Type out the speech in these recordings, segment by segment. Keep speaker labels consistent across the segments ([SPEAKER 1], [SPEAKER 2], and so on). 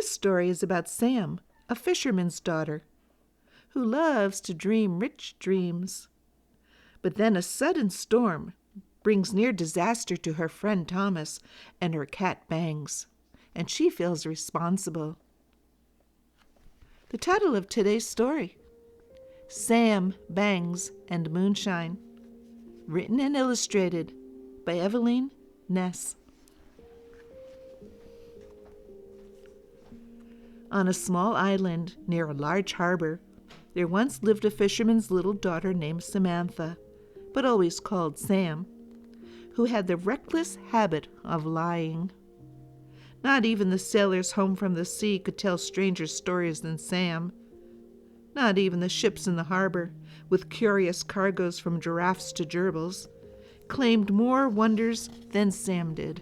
[SPEAKER 1] This story is about Sam, a fisherman's daughter, who loves to dream rich dreams. But then a sudden storm brings near disaster to her friend Thomas and her cat Bangs, and she feels responsible. The title of today's story, Sam, Bangs, and Moonshine, written and illustrated by Eveline Ness. On a small island near a large harbor, there once lived a fisherman's little daughter named Samantha, but always called Sam, who had the reckless habit of lying. Not even the sailors home from the sea could tell stranger stories than Sam. Not even the ships in the harbor, with curious cargoes from giraffes to gerbils, claimed more wonders than Sam did.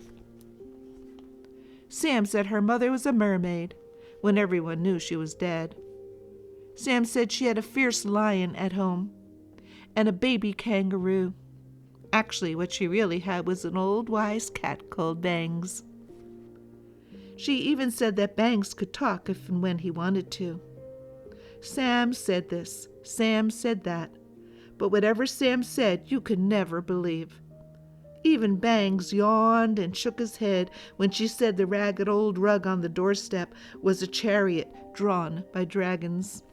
[SPEAKER 1] Sam said her mother was a mermaid, when everyone knew she was dead. Sam said she had a fierce lion at home and a baby kangaroo. Actually, what she really had was an old wise cat called Bangs. She even said that Bangs could talk if and when he wanted to. Sam said this, Sam said that, but whatever Sam said, you could never believe. Even Bangs yawned and shook his head when she said the ragged old rug on the doorstep was a chariot drawn by dragons.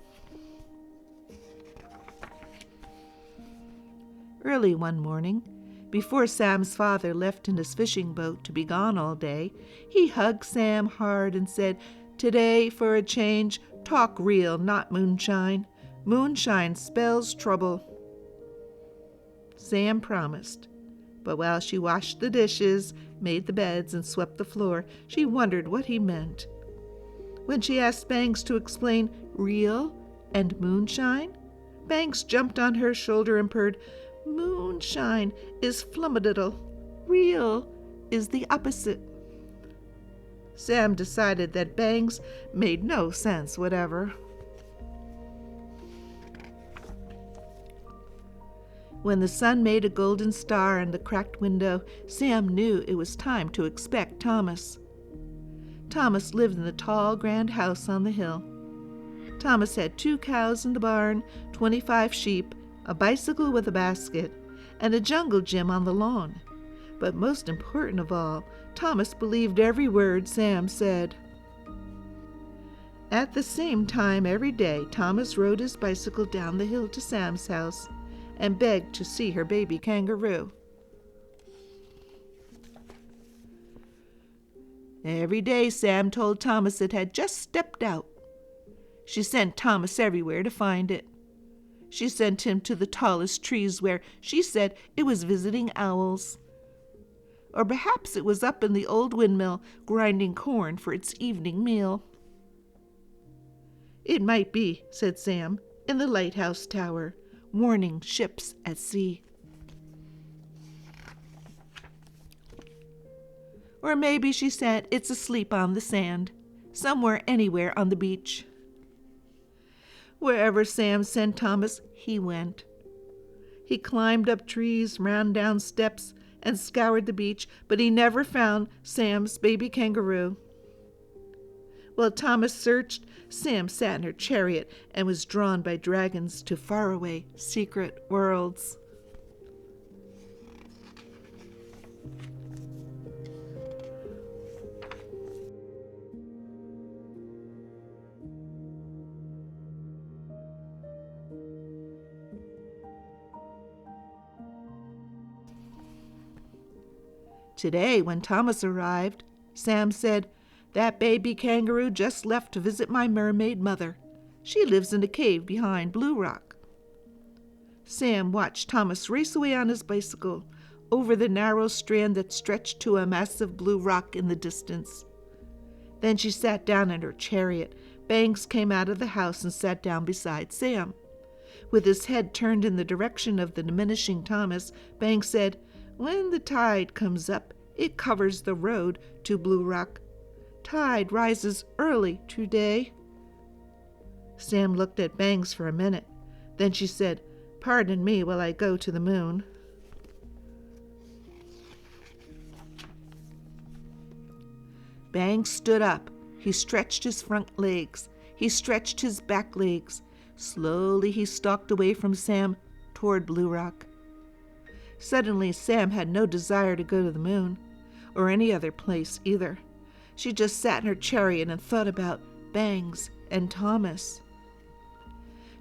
[SPEAKER 1] Early one morning, before Sam's father left in his fishing boat to be gone all day, he hugged Sam hard and said, "Today, for a change, talk real, not moonshine. Moonshine spells trouble." Sam promised. But while she washed the dishes, made the beds, and swept the floor, she wondered what he meant. When she asked Bangs to explain real and moonshine, Bangs jumped on her shoulder and purred, "Moonshine is flumadiddle. Real is the opposite." Sam decided that Bangs made no sense whatever. When the sun made a golden star in the cracked window, Sam knew it was time to expect Thomas. Thomas lived in the tall, grand house on the hill. Thomas had 2 cows in the barn, 25 sheep, a bicycle with a basket, and a jungle gym on the lawn. But most important of all, Thomas believed every word Sam said. At the same time every day, Thomas rode his bicycle down the hill to Sam's house and begged to see her baby kangaroo. Every day Sam told Thomas it had just stepped out. She sent Thomas everywhere to find it. She sent him to the tallest trees where she said it was visiting owls. Or perhaps it was up in the old windmill grinding corn for its evening meal. It might be, said Sam, in the lighthouse tower, warning ships at sea. Or maybe she said it's asleep on the sand, somewhere anywhere on the beach. Wherever Sam sent Thomas, he went. He climbed up trees, ran down steps, and scoured the beach, but he never found Sam's baby kangaroo. While Thomas searched, Sam sat in her chariot and was drawn by dragons to faraway secret worlds. Today, when Thomas arrived, Sam said, "That baby kangaroo just left to visit my mermaid mother. She lives in a cave behind Blue Rock." Sam watched Thomas race away on his bicycle over the narrow strand that stretched to a massive blue rock in the distance. Then she sat down in her chariot. Bangs came out of the house and sat down beside Sam. With his head turned in the direction of the diminishing Thomas, Bangs said, "When the tide comes up, it covers the road to Blue Rock. Tide rises early today." Sam looked at Bangs for a minute. Then she said, "Pardon me while I go to the moon." Bangs stood up He stretched his front legs. He stretched his back legs. Slowly he stalked away from Sam toward Blue Rock. Suddenly Sam had no desire to go to the moon, or any other place either. She just sat in her chariot and thought about Bangs and Thomas.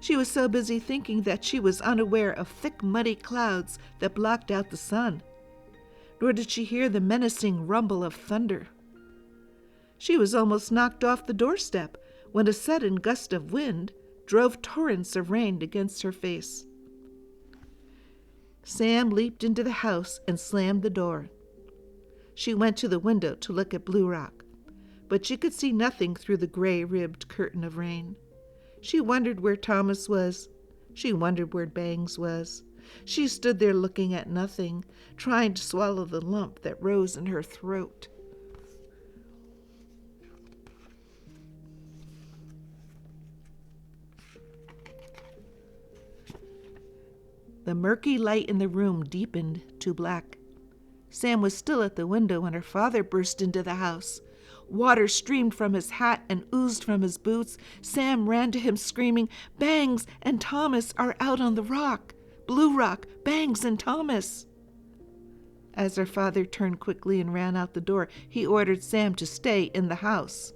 [SPEAKER 1] She was so busy thinking that she was unaware of thick muddy clouds that blocked out the sun, nor did she hear the menacing rumble of thunder. She was almost knocked off the doorstep when a sudden gust of wind drove torrents of rain against her face. Sam leaped into the house and slammed the door. She went to the window to look at Blue Rock, but she could see nothing through the gray-ribbed curtain of rain. She wondered where Thomas was. She wondered where Bangs was. She stood there looking at nothing, trying to swallow the lump that rose in her throat. The murky light in the room deepened to black. Sam was still at the window when her father burst into the house. Water streamed from his hat and oozed from his boots. Sam ran to him screaming, "Bangs and Thomas are out on the rock! Blue Rock, Bangs and Thomas!" As her father turned quickly and ran out the door, he ordered Sam to stay in the house.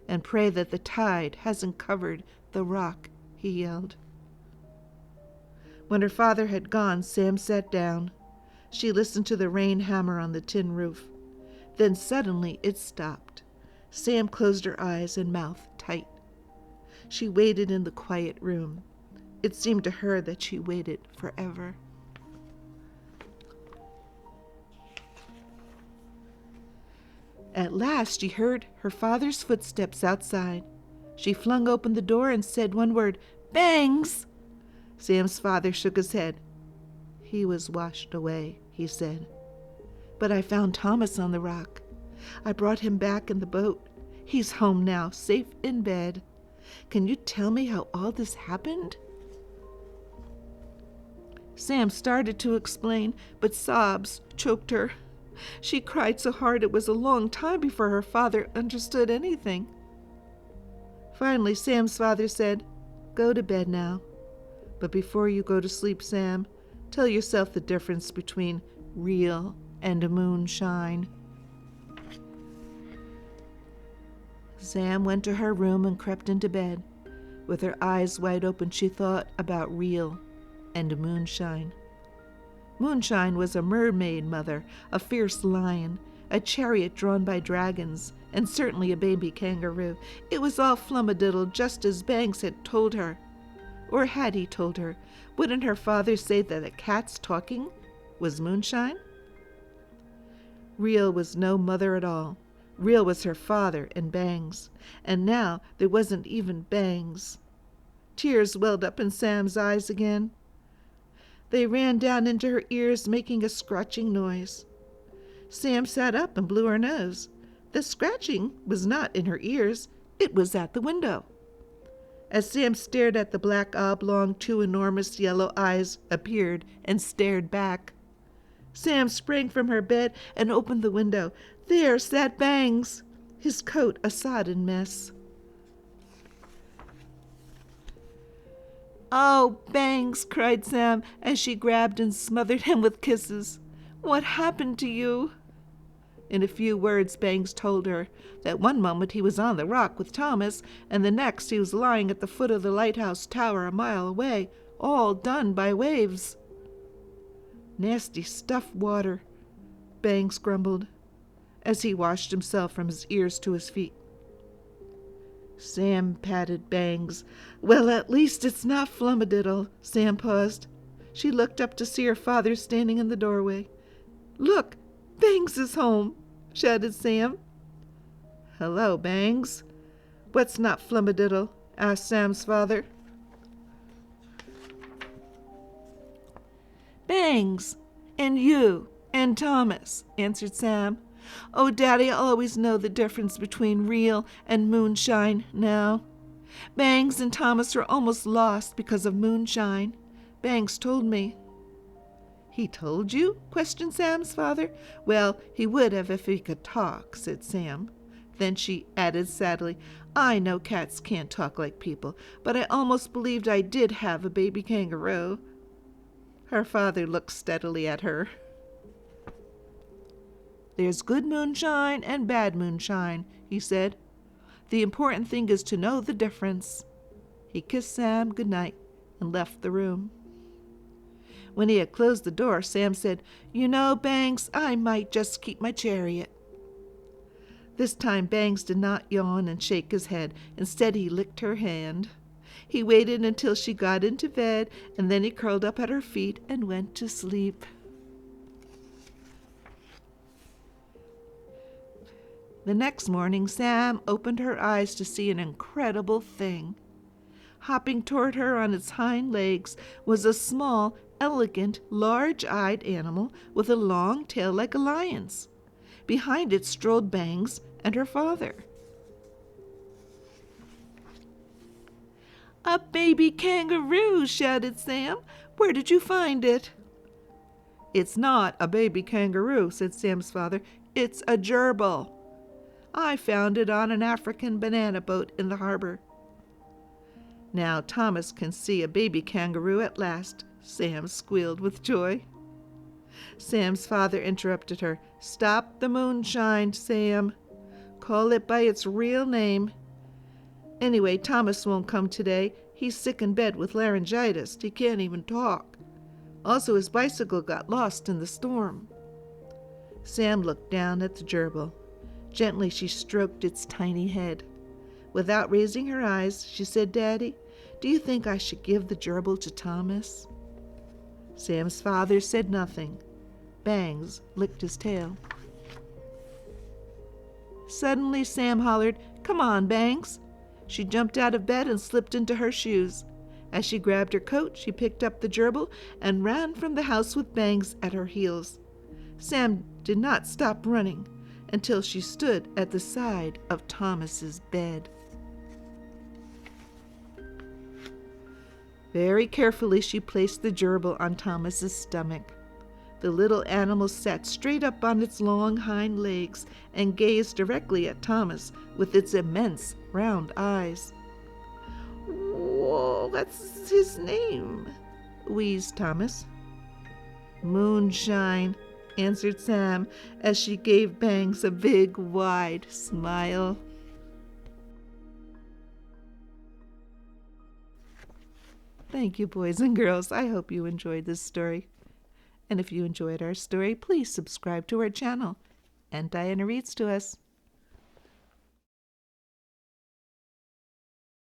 [SPEAKER 1] "And pray that the tide hasn't covered the rock," he yelled. When her father had gone, Sam sat down. She listened to the rain hammer on the tin roof. Then suddenly it stopped. Sam closed her eyes and mouth tight. She waited in the quiet room. It seemed to her that she waited forever. At last she heard her father's footsteps outside. She flung open the door and said one word, "Bangs!" Sam's father shook his head. "He was washed away," he said. "But I found Thomas on the rock. I brought him back in the boat. He's home now, safe in bed. Can you tell me how all this happened?" Sam started to explain, but sobs choked her. She cried so hard it was a long time before her father understood anything. Finally, Sam's father said, "Go to bed now. But before you go to sleep, Sam, tell yourself the difference between real and moonshine." Sam went to her room and crept into bed. With her eyes wide open, she thought about real and moonshine. Moonshine was a mermaid mother, a fierce lion, a chariot drawn by dragons, and certainly a baby kangaroo. It was all flummadiddle, just as Banks had told her. Or had he told her? Wouldn't her father say that a cat's talking was moonshine? Real was no mother at all. Real was her father and Bangs. And now there wasn't even Bangs. Tears welled up in Sam's eyes again. They ran down into her ears, making a scratching noise. Sam sat up and blew her nose. The scratching was not in her ears. It was at the window. As Sam stared at the black oblong, two enormous yellow eyes appeared and stared back. Sam sprang from her bed and opened the window. There sat Bangs, his coat a sodden mess. "Oh, Bangs," cried Sam as she grabbed and smothered him with kisses. "What happened to you?" In a few words, Bangs told her that one moment he was on the rock with Thomas, and the next he was lying at the foot of the lighthouse tower a mile away, all done by waves. "Nasty stuff, water," Bangs grumbled, as he washed himself from his ears to his feet. Sam patted Bangs. "Well, at least it's not flummadiddle." Sam paused. She looked up to see her father standing in the doorway. "Look, Bangs is home," shouted Sam. "Hello, Bangs. What's not flummadiddle?" asked Sam's father. "Bangs, and you, and Thomas," answered Sam. "Oh, Daddy, I always know the difference between real and moonshine now. Bangs and Thomas are almost lost because of moonshine. Bangs told me." "He told you?" questioned Sam's father. "Well, he would have if he could talk," said Sam. Then she added sadly, I know cats can't talk like people, but I almost believed I did have a baby kangaroo. Her father looked steadily at her. There's good moonshine and bad moonshine, he said. The important thing is to know the difference. He kissed Sam good night and left the room. When he had closed the door, Sam said, You know, Bangs, I might just keep my chariot. This time Bangs did not yawn and shake his head. Instead, he licked her hand. He waited until she got into bed, and then he curled up at her feet and went to sleep. The next morning, Sam opened her eyes to see an incredible thing. Hopping toward her on its hind legs was a small, elegant, large-eyed animal with a long tail like a lion's. Behind it strolled Bangs and her father. A baby kangaroo, shouted Sam. Where did you find it? It's not a baby kangaroo, said Sam's father. It's a gerbil. I found it on an African banana boat in the harbor. Now Thomas can see a baby kangaroo at last, Sam squealed with joy. Sam's father interrupted her. Stop the moonshine, Sam. Call it by its real name. Anyway, Thomas won't come today. He's sick in bed with laryngitis. He can't even talk. Also, his bicycle got lost in the storm. Sam looked down at the gerbil. Gently, she stroked its tiny head. Without raising her eyes, she said, Daddy, do you think I should give the gerbil to Thomas? Sam's father said nothing. Bangs licked his tail. Suddenly, Sam hollered, Come on, Bangs. She jumped out of bed and slipped into her shoes. As she grabbed her coat, she picked up the gerbil and ran from the house with Bangs at her heels. Sam did not stop running until she stood at the side of Thomas's bed. Very carefully, she placed the gerbil on Thomas's stomach. The little animal sat straight up on its long hind legs and gazed directly at Thomas with its immense round eyes. Whoa, that's his name, wheezed Thomas. Moonshine, answered Sam as she gave Bangs a big, wide smile. Thank you, boys and girls. I hope you enjoyed this story. And if you enjoyed our story, please subscribe to our channel. And Diana reads to us.